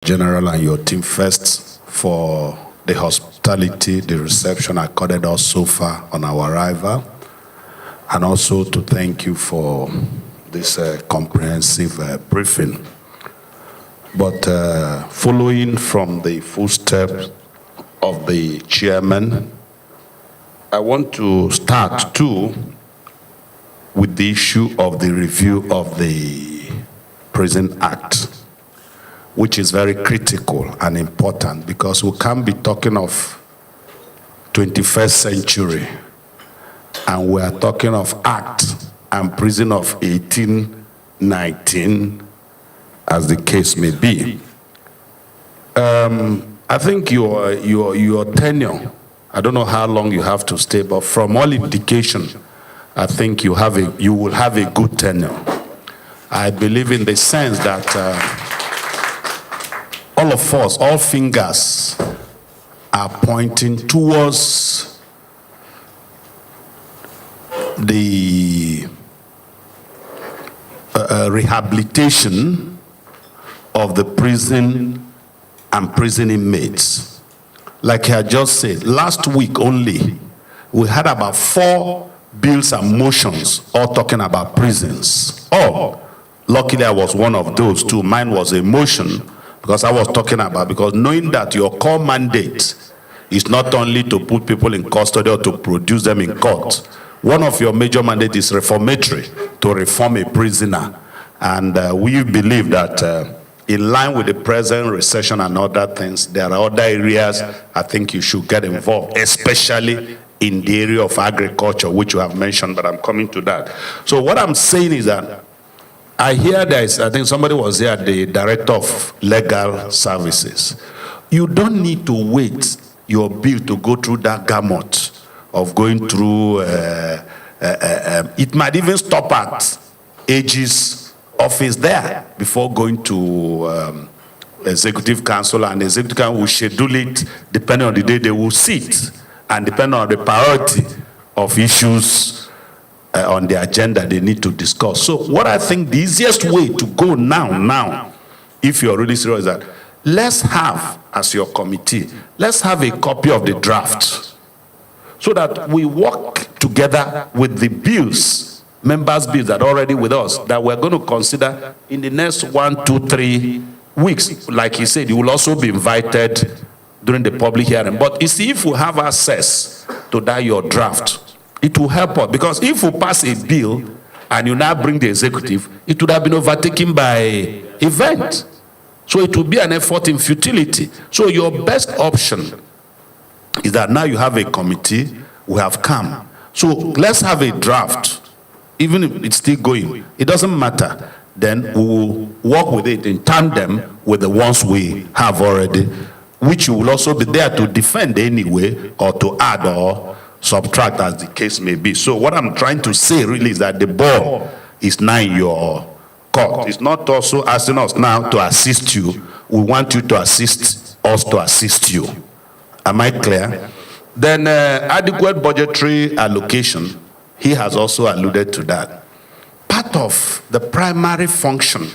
General and your team first for the hospitality, the reception accorded us so far on our arrival, and also to thank you for this comprehensive briefing. But following from the footsteps of the chairman, I want to start too with the issue of the review of the Prison Act, which is very critical and important because we can't be talking of 21st century and we are talking of Act and prison of 1819, as the case may be. I think your tenure, I don't know how long you have to stay, but from all indication, I think you will have a good tenure. I believe in the sense that all of us, all fingers are pointing towards the rehabilitation of the prison and prison inmates. Like I just said, last week only, we had about 4 bills and motions all talking about prisons. Oh, luckily I was one of those too. Mine was a motion because I was talking about, because knowing that your core mandate is not only to put people in custody or to produce them in court. One of your major mandates is reformatory, to reform a prisoner. And we believe that in line with the present recession and other things, there are other areas I think you should get involved, especially in the area of agriculture, which you have mentioned, but I'm coming to that. So what I'm saying is that I hear I think somebody was here, the director of legal services. You don't need to wait your bill to go through that gamut of going through, it might even stop at AG's office there before going to executive council, and the executive council will schedule it depending on the day they will sit and depending on the priority of issues on the agenda they need to discuss. So what I think the easiest way to go now, if you're really serious, is that let's have, as your committee, let's have a copy of the draft so that we work together with the bills, members' bills that are already with us, that we're going to consider in the next 1, 2, 3 weeks. Like he said, you will also be invited during the public hearing. But you see, if we have access to that your draft, it will help us, because if we pass a bill and you now bring the executive, it would have been overtaken by event. So it will be an effort in futility. So your best option is that now you have a committee, we have come. So let's have a draft, even if it's still going. It doesn't matter. Then we will work with it in tandem with the ones we have already, which you will also be there to defend anyway, or to add or subtract as the case may be. So what I'm trying to say really is that the ball is now in your court. It's not also asking us now to assist you. We want you to assist us to assist you. Am I clear? Then adequate budgetary allocation, he has also alluded to that. Part of the primary function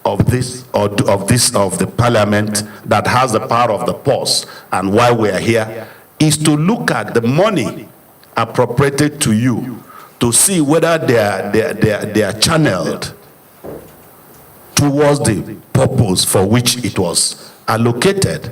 of this of the parliament that has the power of the purse, and why we are here, is to look at the money appropriated to you to see whether they are channeled towards the purpose for which it was allocated.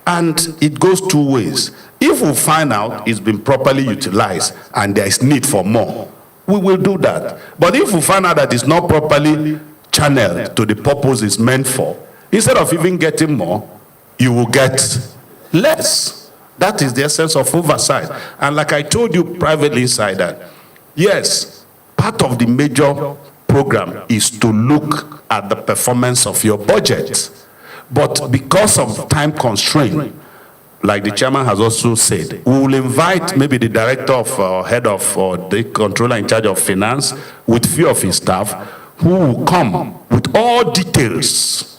And it goes 2 ways. If we find out it's been properly utilized and there is need for more, we will do that. But if we find out that it's not properly channeled to the purpose it's meant for, instead of even getting more, you will get less. That is the essence of oversight. And like I told you privately inside that, yes, part of the major program is to look at the performance of your budget. But because of time constraint, like the chairman has also said, we will invite maybe the director of head of or the controller in charge of finance with few of his staff, who will come with all details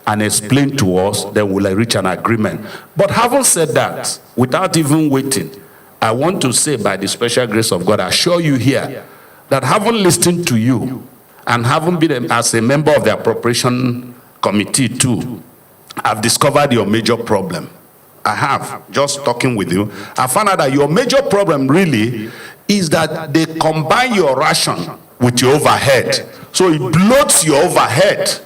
and explain to us, then we'll reach an agreement. But having said that, without even waiting, I want to say, by the special grace of God, I assure you here that having listened to you and having been as a member of the appropriation committee too, I've discovered your major problem. I have, just talking with you. I found out that your major problem really is that they combine your ration with your overhead. So it bloats your overhead.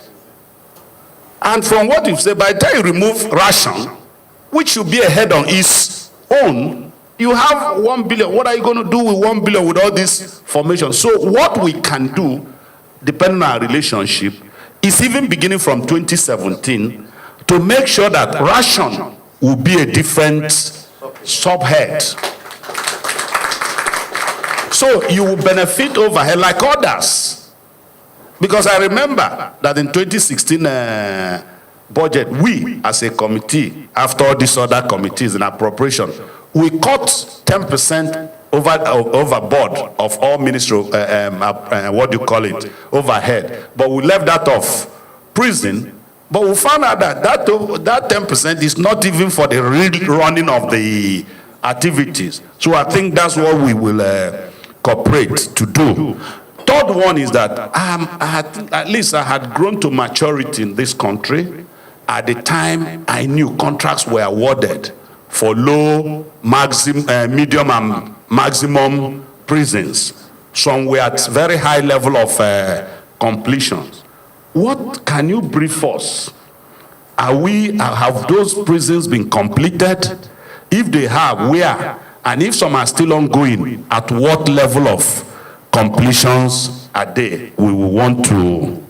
And from what you've said, by the time you remove ration, which should be a head on its own, you have 1 billion. What are you going to do with 1 billion with all this formation? So what we can do, depending on our relationship, is even beginning from 2017 to make sure that ration will be a different subhead. So you will benefit overhead like others. Because I remember that in 2016 budget, we as a committee, after all these other committees in appropriation, we cut 10% overboard of all ministry, what do you call it, overhead. But we left that off prison. But we found out that that 10% is not even for the real running of the activities. So I think that's what we will cooperate to do. Third one is that at least I had grown to maturity in this country. At the time, I knew contracts were awarded for low, medium, and maximum prisons. Some were at very high level of completion. What can you brief us? Have those prisons been completed? If they have, where? And if some are still ongoing, at what level of completions are they? We will want to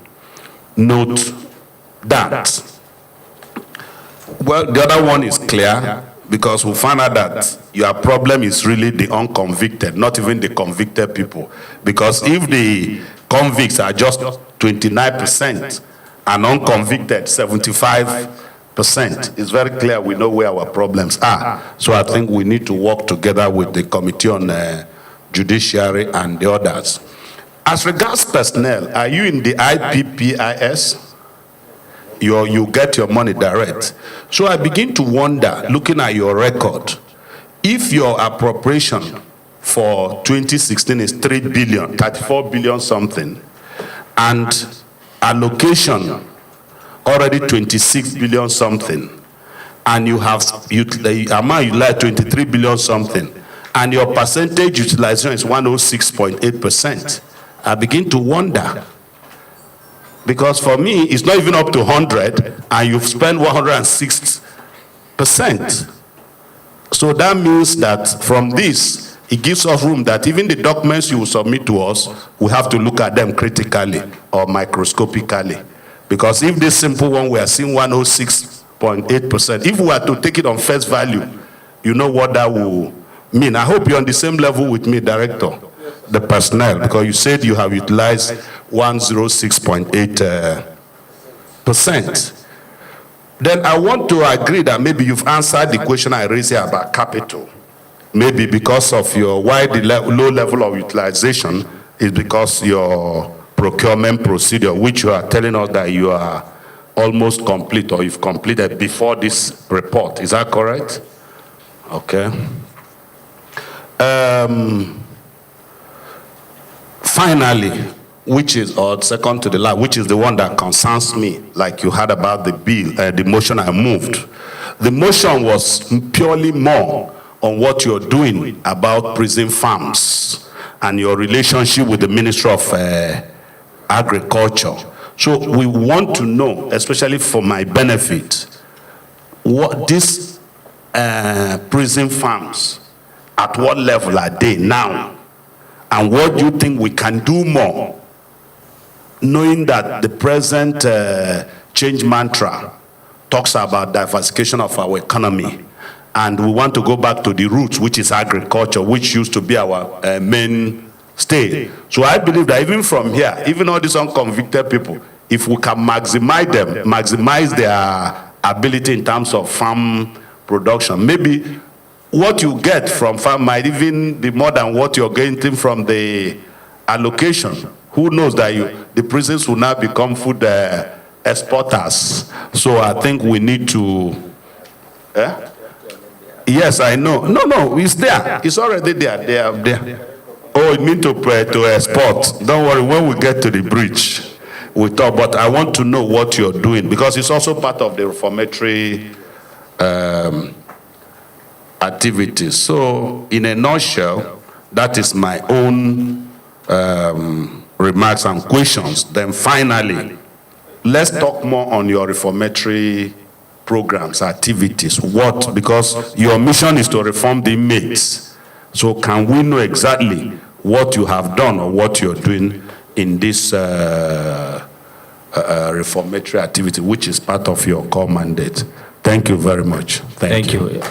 note that. Well, the other one is clear, because we found out that your problem is really the unconvicted, not even the convicted people. Because if the convicts are just 29% and unconvicted 75%, it's very clear we know where our problems are. So I think we need to work together with the Committee on Judiciary and the others. As regards personnel, are you in the IPPIS? You get your money direct. So I begin to wonder, looking at your record, if your appropriation for 2016 is 3 billion, 34 billion something, and allocation already 26 billion something, and you have the amount utilized 23 billion something, and your percentage utilization is 106.8%, I begin to wonder. Because for me, it's not even up to 100, and you've spent 106%. So that means that from this, it gives us room that even the documents you will submit to us, we have to look at them critically or microscopically. Because if this simple one, we are seeing 106.8%. If we were to take it on face value, you know what that will mean. I hope you're on the same level with me, Director, the personnel, because you said you have utilized 106.8%. Then I want to agree that maybe you've answered the question I raised here about capital. Maybe because of your low level of utilization is because your procurement procedure, which you are telling us that you are almost complete or you've completed before this report. Is that correct? Okay. Finally, which is, or second to the last, which is the one that concerns me, like you heard about the bill, the motion I moved. The motion was purely more on what you're doing about prison farms and your relationship with the Ministry of Agriculture. So we want to know, especially for my benefit, what these prison farms, at what level are they now? And what do you think we can do more? Knowing that the present change mantra talks about diversification of our economy, and we want to go back to the roots, which is agriculture, which used to be our main stay. So I believe that even from here, even all these unconvicted people, if we can maximize them, maximize their ability in terms of farm production, maybe what you get from farm might even be more than what you're getting from the allocation. Who knows that the prisons will now become food exporters. So I think we need to... Yes, I know. No, it's there. It's already there. They are there. Oh, it means to export. Don't worry, when we get to the bridge, we talk, but I want to know what you're doing, because it's also part of the reformatory activities. So, in a nutshell, that is my own remarks and questions. Then finally, let's talk more on your reformatory programs, activities. What? Because your mission is to reform the inmates. So can we know exactly what you have done or what you're doing in this reformatory activity, which is part of your core mandate? Thank you very much. Thank you.